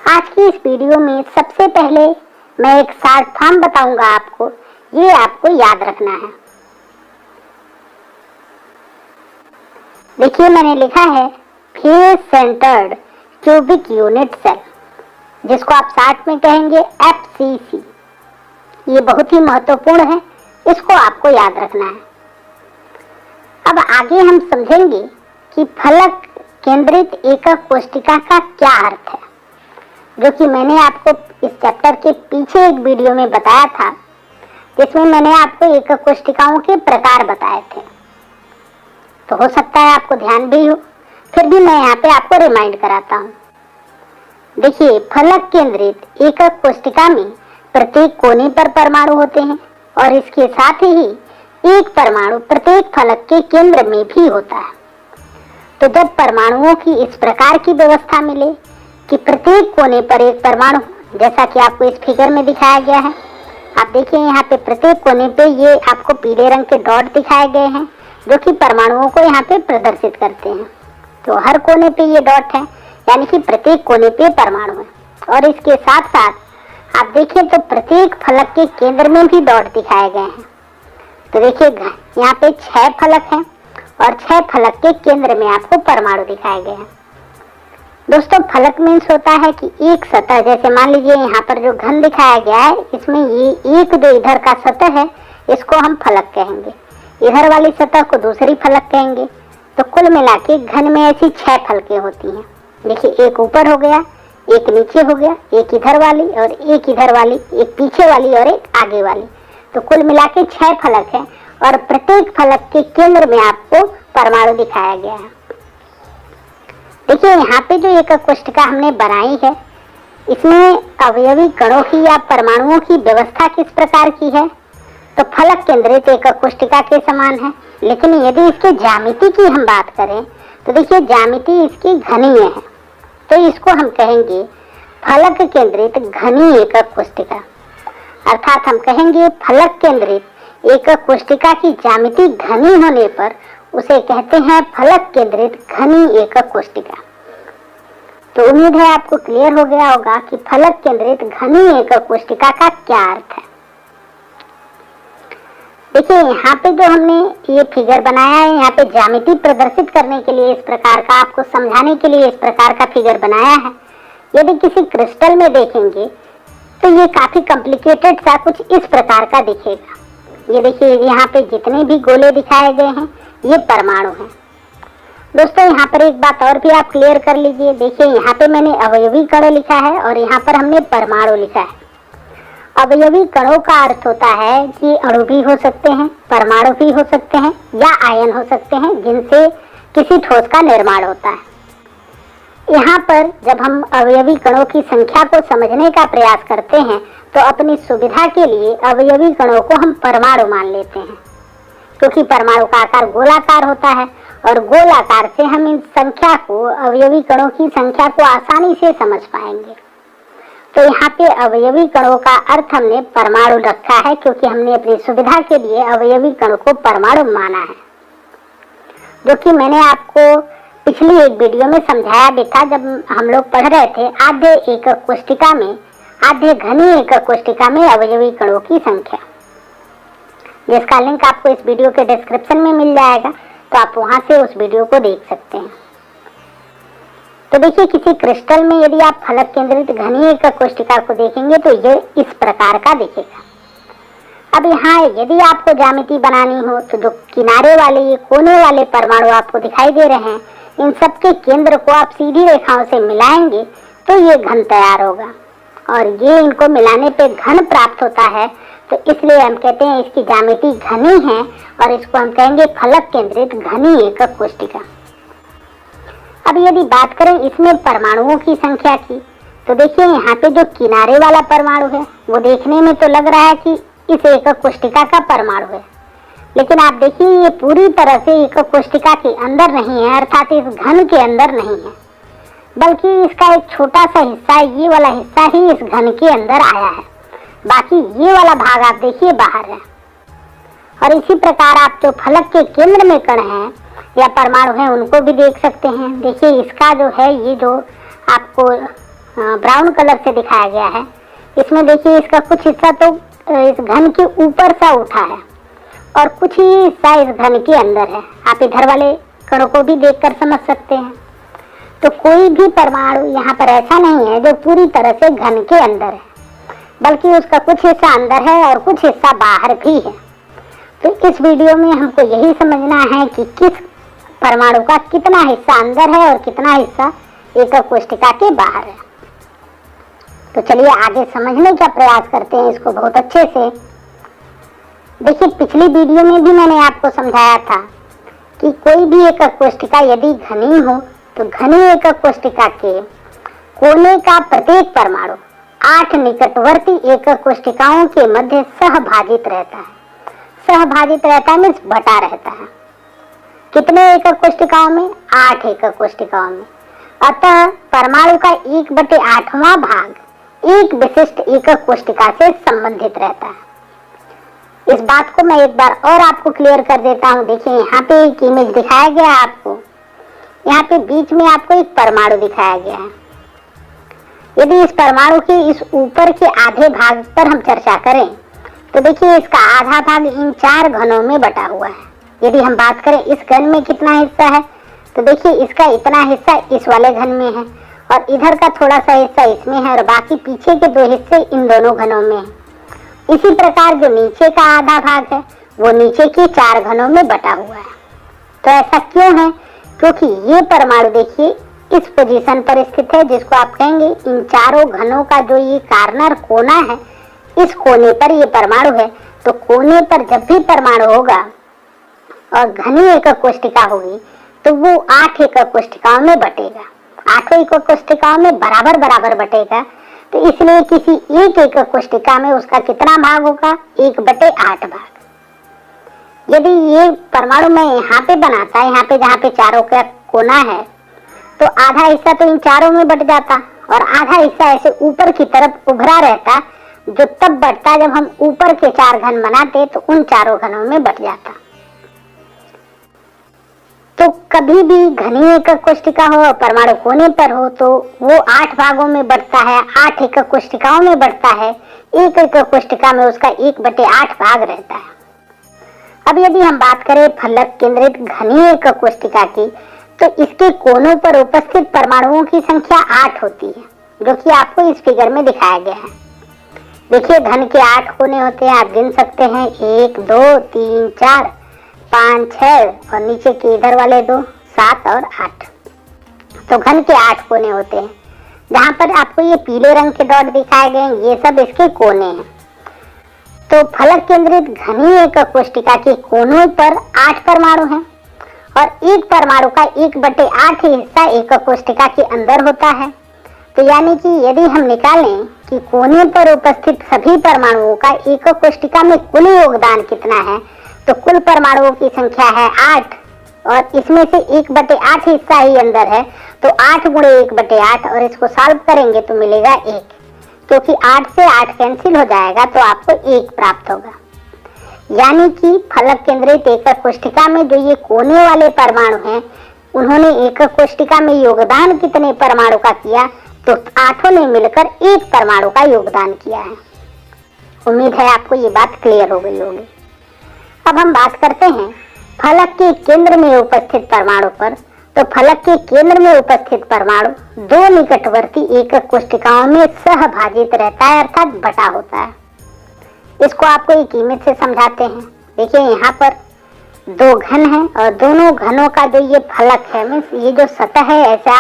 आज की इस वीडियो में सबसे पहले मैं एक शॉर्ट फॉर्म बताऊंगा आपको, ये आपको याद रखना है। देखिए मैंने लिखा है face centered cubic unit cell, जिसको आप शॉर्ट में कहेंगे FCC। ये बहुत ही महत्वपूर्ण है, इसको आपको याद रखना है। अब आगे हम समझेंगे कि फलक केंद्रित एकक कोशिका का क्या अर्थ है, जो कि मैंने आपको इस चैप्टर के पीछे एक वीडियो में बताया था, जिसमें मैंने आपको एकक कोशिकाओं के प्रकार बताए थे। तो हो सकता है आपको ध्यान भी हो, फिर भी मैं यहाँ पे आपको रिमाइंड कराता हूँ। देखिए, फलक केंद्रित एकक कोशिका में प्रत्येक कोने पर परमाणु होते हैं और इसके साथ ही एक परमाणु प्रत्येक फलक के केंद्र में भी होता है। तो जब परमाणुओं की इस प्रकार की व्यवस्था मिले कि प्रत्येक कोने पर एक परमाणु, जैसा कि आपको इस फिगर में दिखाया गया है, आप देखिए यहाँ पे प्रत्येक कोने पे ये आपको पीले रंग के डॉट दिखाए गए हैं, जो कि परमाणुओं को यहाँ पे प्रदर्शित करते हैं। तो हर कोने पे ये डॉट है, यानी कि प्रत्येक कोने पे परमाणु है। और इसके साथ साथ आप देखें तो प्रत्येक फलक के केंद्र में भी डॉट दिखाए गए हैं। तो देखिए यहाँ पे 6 फलक हैं और 6 फलक के केंद्र में आपको परमाणु दिखाए गए हैं। दोस्तों, फलक मीन्स होता है कि एक सतह, जैसे मान लीजिए यहाँ पर जो घन दिखाया गया है, इसमें ये एक जो इधर का सतह है, इसको हम फलक कहेंगे, इधर वाली सतह को दूसरी फलक कहेंगे। तो कुल मिला के घन में ऐसी 6 फलकें होती हैं। देखिए, एक ऊपर हो गया, एक नीचे हो गया, एक इधर वाली और एक इधर वाली, एक पीछे वाली और एक आगे वाली। तो कुल मिला के 6 फलक है और प्रत्येक फलक के केंद्र में आपको परमाणु दिखाया गया है। देखिए, यहाँ पे जो एकक कोशिका हमने बनाई है, इसमें अवयवी कणों की या परमाणुओं की व्यवस्था किस प्रकार की है, तो फलक केंद्रित एकक कोशिका के समान है। लेकिन यदि इसके ज्यामिति की हम बात करें तो देखिए, ज्यामिति इसकी घनीय है, तो इसको हम कहेंगे फलक केंद्रित घनीय एकक कोशिका। अर्थात हम कहेंगे फलक केंद्रित एकक कोशिका की ज्यामिति घनी होने पर उसे कहते हैं फलक केंद्रित घनी एकक कोशिका। तो उम्मीद है आपको क्लियर हो गया होगा कि फलक केंद्रित घनी एकक कोशिका का क्या अर्थ है। देखिए, यहाँ पे जो हमने ये फिगर बनाया है, यहाँ पे ज्यामिति प्रदर्शित करने के लिए इस प्रकार का, आपको समझाने के लिए इस प्रकार का फिगर बनाया है। यदि किसी क्रिस्टल में देखेंगे तो ये काफी कॉम्प्लिकेटेड सा कुछ इस प्रकार का दिखेगा। ये देखिए, यहाँ पे जितने भी गोले दिखाए गए हैं ये परमाणु हैं। दोस्तों, यहाँ पर एक बात और भी आप क्लियर कर लीजिए। देखिए, यहाँ पे मैंने अवयवी कण लिखा है और यहाँ पर हमने परमाणु लिखा है। अवयवी कणों का अर्थ होता है कि अणु भी हो सकते हैं, परमाणु भी हो सकते हैं या आयन हो सकते हैं, जिनसे किसी ठोस का निर्माण होता है। यहाँ पर जब हम अवयवी कणों की संख्या को समझने का प्रयास करते हैं तो अपनी सुविधा के लिए अवयवी कणों को हम परमाणु मान लेते हैं, क्योंकि परमाणु का आकार गोलाकार होता है और गोलाकार से हम इन संख्या को, अवयवी कणों की संख्या को आसानी से समझ पाएंगे। तो यहाँ पे अवयवी कणों का अर्थ हमने परमाणु रखा है, क्योंकि हमने अपनी सुविधा के लिए अवयवी कणों को परमाणु माना है, जो कि मैंने आपको पिछली एक वीडियो में समझाया भी था, जब हम लोग पढ़ रहे थे आधे एकक कोशिका में, आधे घनी एकक कोशिका में अवयवी कणों की संख्या, जिसका लिंक आपको इस वीडियो के डिस्क्रिप्शन में मिल जाएगा, तो आप वहां से उस वीडियो को देख सकते हैं। तो देखिए, किसी क्रिस्टल में यदि आप फलक केंद्रित घनी एकक कोशिका को देखेंगे तो ये इस प्रकार का दिखेगा। अब यहाँ यदि आपको ज्यामिति बनानी हो तो जो किनारे वाले, ये कोने वाले परमाणु आपको दिखाई दे रहे हैं, इन सब के केंद्र को आप सीधी रेखाओं से मिलाएंगे तो ये घन तैयार होगा और ये इनको मिलाने पे घन प्राप्त होता है। तो इसलिए हम कहते हैं इसकी ज्यामिति घनी है और इसको हम कहेंगे फलक केंद्रित घनी एकक कोशिका। अब यदि बात करें इसमें परमाणुओं की संख्या की, तो देखिए यहाँ पे जो किनारे वाला परमाणु है वो देखने में तो लग रहा है कि इस एकक कोशिका का परमाणु है, लेकिन आप देखिए ये पूरी तरह से एकक कोशिका के अंदर नहीं है, अर्थात इस घन के अंदर नहीं है, बल्कि इसका एक छोटा सा हिस्सा, ये वाला हिस्सा ही इस घन के अंदर आया है, बाकी ये वाला भाग आप देखिए बाहर है। और इसी प्रकार आप जो फलक के केंद्र में कण हैं या परमाणु हैं उनको भी देख सकते हैं। देखिए, इसका जो है, ये जो आपको ब्राउन कलर से दिखाया गया है। इसमें देखिए इसका कुछ हिस्सा तो इस घन के ऊपर सा उठा है और कुछ ही हिस्सा इस घन के अंदर है। आप इधर वाले कणों को भी देखकर समझ सकते हैं। तो कोई भी परमाणु यहाँ पर ऐसा नहीं है जो पूरी तरह से घन के अंदर है, बल्कि उसका कुछ हिस्सा अंदर है और कुछ हिस्सा बाहर भी है। तो इस वीडियो में हमको यही समझना है कि किस परमाणु का कितना हिस्सा अंदर है और कितना हिस्सा एकक कोशिका के बाहर है। तो चलिए आगे समझने का प्रयास करते हैं इसको बहुत अच्छे से। देखिए पिछली वीडियो में भी मैंने आपको समझाया था कि कोई भी एकक कोशिका यदि घनी हो तो घनी एकक कोशिका के कोने का प्रत्येक परमाणु 8 निकटवर्ती एकक कोशिकाओं के मध्य सहभाजित रहता है। सहभाजित रहता है मीन्स बटा रहता है। कितने एकक कोशिकाओं में? 8 एकक कोशिकाओं में। अतः परमाणु का 1/8वां भाग एक विशिष्ट एकक कोशिका से संबंधित रहता है। इस बात को मैं एक बार और आपको क्लियर कर देता हूँ। देखिए यहाँ पे एक इमेज दिखाया गया है आपको। यहाँ पे बीच में आपको एक परमाणु दिखाया गया है। यदि इस परमाणु के इस ऊपर के आधे भाग पर हम चर्चा करें तो देखिए इसका आधा भाग इन 4 घनों में बटा हुआ है। यदि हम बात करें इस घन में कितना हिस्सा है तो देखिए इसका इतना हिस्सा इस वाले घन में है और इधर का थोड़ा सा हिस्सा इसमें है और बाकी पीछे के 2 हिस्से इन दोनों घनों में है। इसी प्रकार जो नीचे का आधा भाग है वो नीचे के 4 घनों में बटा हुआ है। तो ऐसा क्यों है? क्योंकि ये परमाणु देखिए इस पोजीशन पर स्थित है जिसको आप कहेंगे इन चारों घनों का जो ये कार्नर कोना है, इस कोने पर ये परमाणु है। तो कोने पर जब भी परमाणु होगा और घनी एकक कोशिका होगी तो वो 8 एकक कोशिकाओं में बटेगा। 8 एकक कोशिकाओं में बराबर बराबर बटेगा। तो इसलिए किसी एक एकक कोशिका में उसका कितना भाग होगा? 1/8 भाग। यदि ये परमाणु मैं यहाँ पे बनाता, यहाँ पे जहाँ पे चारों का कोना है, तो आधा हिस्सा तो इन चारों में बट जाता और आधा हिस्सा ऐसे ऊपर की तरफ उभरा रहता, जो तब बढ़ता जब हम ऊपर के 4 घन बनाते तो उन चारों घनों में बट जाता। तो कभी भी घनी एकक कोशिका हो और परमाणु कोने पर हो तो वो 8 भागों में बढ़ता है, 8 एकक कोशिकाओं में बढ़ता है। एक एकक कोशिका में उसका 1/8 भाग रहता है। अब यदि हम बात करें फलक केंद्रित घनी एकक कोशिका की तो इसके कोनों पर उपस्थित परमाणुओं की संख्या 8 होती है, जो कि आपको इस फिगर में दिखाया गया है। देखिए घन के 8 कोने होते हैं, आप गिन सकते हैं 1 2 3 4 5 6 और नीचे के इधर वाले 2 7 और 8। तो घन के 8 कोने होते हैं। जहाँ पर आपको ये पीले रंग के डॉट दिखाए गए हैं ये सब इसके कोने हैं। तो फलक केंद्रित घनी एकक कोशिका के कोनों पर 8 परमाणु हैं और एक परमाणु का 1/8 हिस्सा एकक कोशिका के अंदर होता है। तो यानी कि यदि हम निकालें कि कोने पर उपस्थित सभी परमाणुओं का एकक कोशिका में कुल योगदान कितना है तो कुल परमाणुओं की संख्या है 8 और इसमें से 1/8 हिस्सा ही अंदर है। तो 8 गुणे 1/8 और इसको सॉल्व करेंगे तो मिलेगा 1, क्योंकि 8 से 8 कैंसिल हो जाएगा तो आपको 1 प्राप्त होगा। यानी कि फलक केंद्रित एकक कोशिका में जो ये कोने वाले परमाणु हैं उन्होंने एकक कोशिका में योगदान कितने परमाणु का किया? तो 8 ने मिलकर 1 परमाणु का योगदान किया है। उम्मीद है आपको ये बात क्लियर हो गई होगी। अब हम बात करते हैं फलक के केंद्र में उपस्थित परमाणु पर। तो फलक के केंद्र में उपस्थित परमाणु 2 निकटवर्ती एकक कोशिकाओं में सहभाजित रहता है, अर्थात बटा होता है। इसको आपको एक इमेज से समझाते हैं। देखिए यहाँ पर 2 घन हैं और दोनों घनों का जो ये फलक है मीन्स ये जो सतह है ऐसा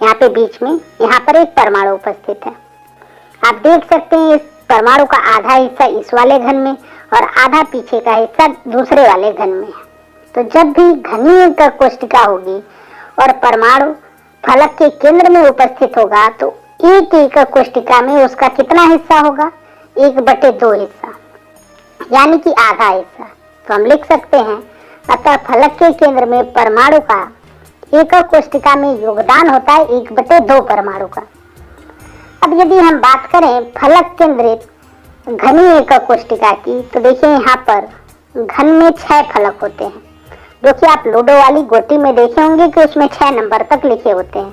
यहाँ पे बीच में यहाँ पर एक परमाणु उपस्थित है। आप देख सकते हैं इस परमाणु का आधा हिस्सा इस वाले घन में और आधा पीछे का हिस्सा दूसरे वाले घन में है। तो जब भी घनी एकक कोशिका होगी और परमाणु फलक के केंद्र में उपस्थित होगा तो एक एकक कोशिका में उसका कितना हिस्सा होगा? 1/2 हिस्सा, यानी कि आधा हिस्सा। तो हम लिख सकते हैं अतः फलक के केंद्र में परमाणु का एकक कोशिका में योगदान होता है 1/2 परमाणु का। अब यदि हम बात करें फलक केंद्रित घनी एकक कोशिका की तो देखिए यहाँ पर घन में 6 फलक होते हैं, जो कि आप लूडो वाली गोटी में देखे होंगे कि उसमें 6 नंबर तक लिखे होते हैं।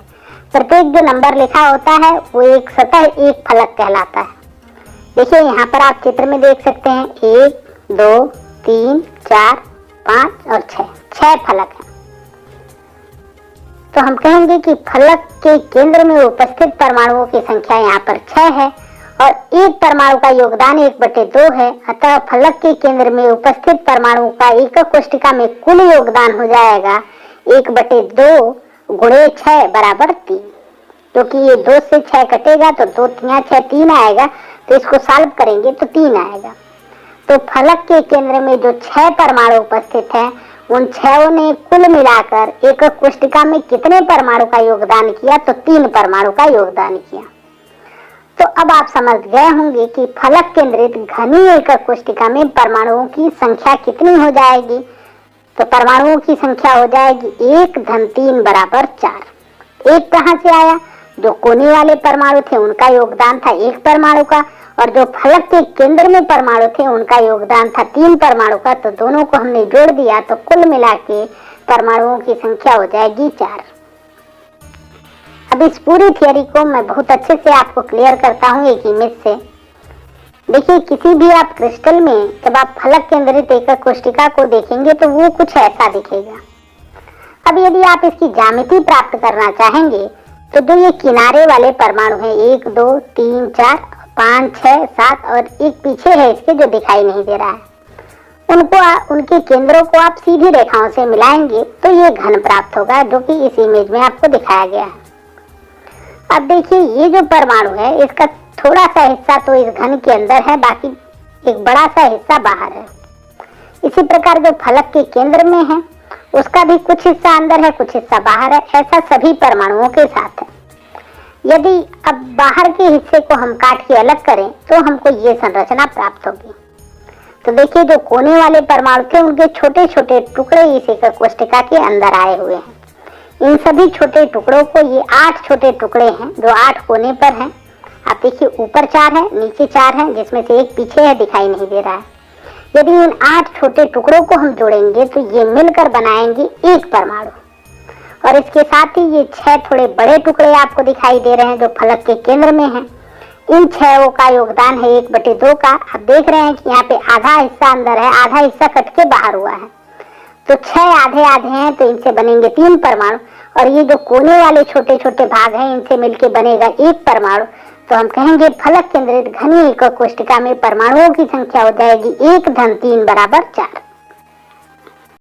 प्रत्येक जो नंबर लिखा होता है वो एक सतह एक फलक कहलाता है। देखिए यहाँ पर आप चित्र में देख सकते हैं 1, 2, 3, 4, 5 और 6 फलक हैं। तो हम कहेंगे कि फलक के केंद्र में उपस्थित परमाणुओं की संख्या यहाँ पर 6 है और एक परमाणु का योगदान 1/2 है। अतः फलक के केंद्र में उपस्थित परमाणु का एकक कोष्टिका में कुल योगदान हो जाएगा 1/2 गुणे 6 बराबर 3। क्योंकि ये 2 से 6 कटेगा तो 2 × 6 3 आएगा, तो इसको सॉल्व करेंगे तो 3 आएगा। तो फलक के केंद्र में जो 6 परमाणु उपस्थित हैं उन 6 ने कुल मिलाकर एकक कोष्टिका में कितने परमाणु का योगदान किया? तो 3 परमाणु का योगदान किया। तो अब आप समझ गए होंगे कि फलक केंद्रित घनी एकक कोष्टिका में परमाणुओं की संख्या कितनी हो जाएगी। तो परमाणुओं की संख्या हो जाएगी 1 धन 3 बराबर 4। एक कहां से आया? जो कोने वाले परमाणु थे उनका योगदान था 1 परमाणु का, और जो फलक के केंद्र में परमाणु थे उनका योगदान था 3 परमाणु का। तो दोनों को हमने जोड़ दिया तो कुल मिला के परमाणुओं की संख्या हो जाएगी 4। अब इस पूरी थियरी को मैं बहुत अच्छे से आपको क्लियर करता हूँ एक इमेज से। देखिए किसी भी आप क्रिस्टल में जब आप फलक केंद्रित एकक कोष्टिका को देखेंगे तो वो कुछ ऐसा दिखेगा। अब यदि आप इसकी ज्यामिति प्राप्त करना चाहेंगे तो जो ये किनारे वाले परमाणु हैं 1, 2, 3, 4, 5, 6, 7 और एक पीछे है इसके जो दिखाई नहीं दे रहा है, उनके केंद्रों को आप सीधी रेखाओं से मिलाएंगे तो ये घन प्राप्त होगा, जो कि इस इमेज में आपको दिखाया गया है। अब देखिए ये जो परमाणु है इसका थोड़ा सा हिस्सा तो इस घन के अंदर है, बाकी एक बड़ा सा हिस्सा बाहर है। इसी प्रकार जो फलक के केंद्र में है उसका भी कुछ हिस्सा अंदर है, कुछ हिस्सा बाहर है। ऐसा सभी परमाणुओं के साथ है। यदि अब बाहर के हिस्से को हम काट के अलग करें तो हमको ये संरचना प्राप्त होगी। तो देखिए जो कोने वाले परमाणु थे उनके छोटे छोटे टुकड़े इस एकक कोष्टिका के अंदर आए हुए हैं। इन सभी छोटे टुकड़ों को, ये 8 छोटे टुकड़े हैं जो 8 कोने पर हैं। आप देखिए ऊपर 4 है, नीचे 4 है, जिसमें से एक पीछे है, दिखाई नहीं दे रहा है। यदि इन 8 छोटे टुकड़ों को हम जोड़ेंगे तो ये मिलकर बनाएंगे एक परमाणु। और इसके साथ ही ये 6 थोड़े बड़े टुकड़े आपको दिखाई दे रहे हैं जो फलक के केंद्र में हैं। इन 6 का योगदान है 1/2 का। आप देख रहे हैं कि यहाँ पे आधा हिस्सा अंदर है, आधा हिस्सा कट के बाहर हुआ है। तो 6 आधे आधे हैं तो इनसे बनेंगे 3 परमाणु, और ये जो कोने वाले छोटे छोटे भाग हैं इनसे मिलके बनेगा 1 परमाणु। तो हम कहेंगे फलक केंद्रित घनी एकक कोष्टिका में परमाणुओं की संख्या हो जाएगी 1 धन 3 बराबर 4।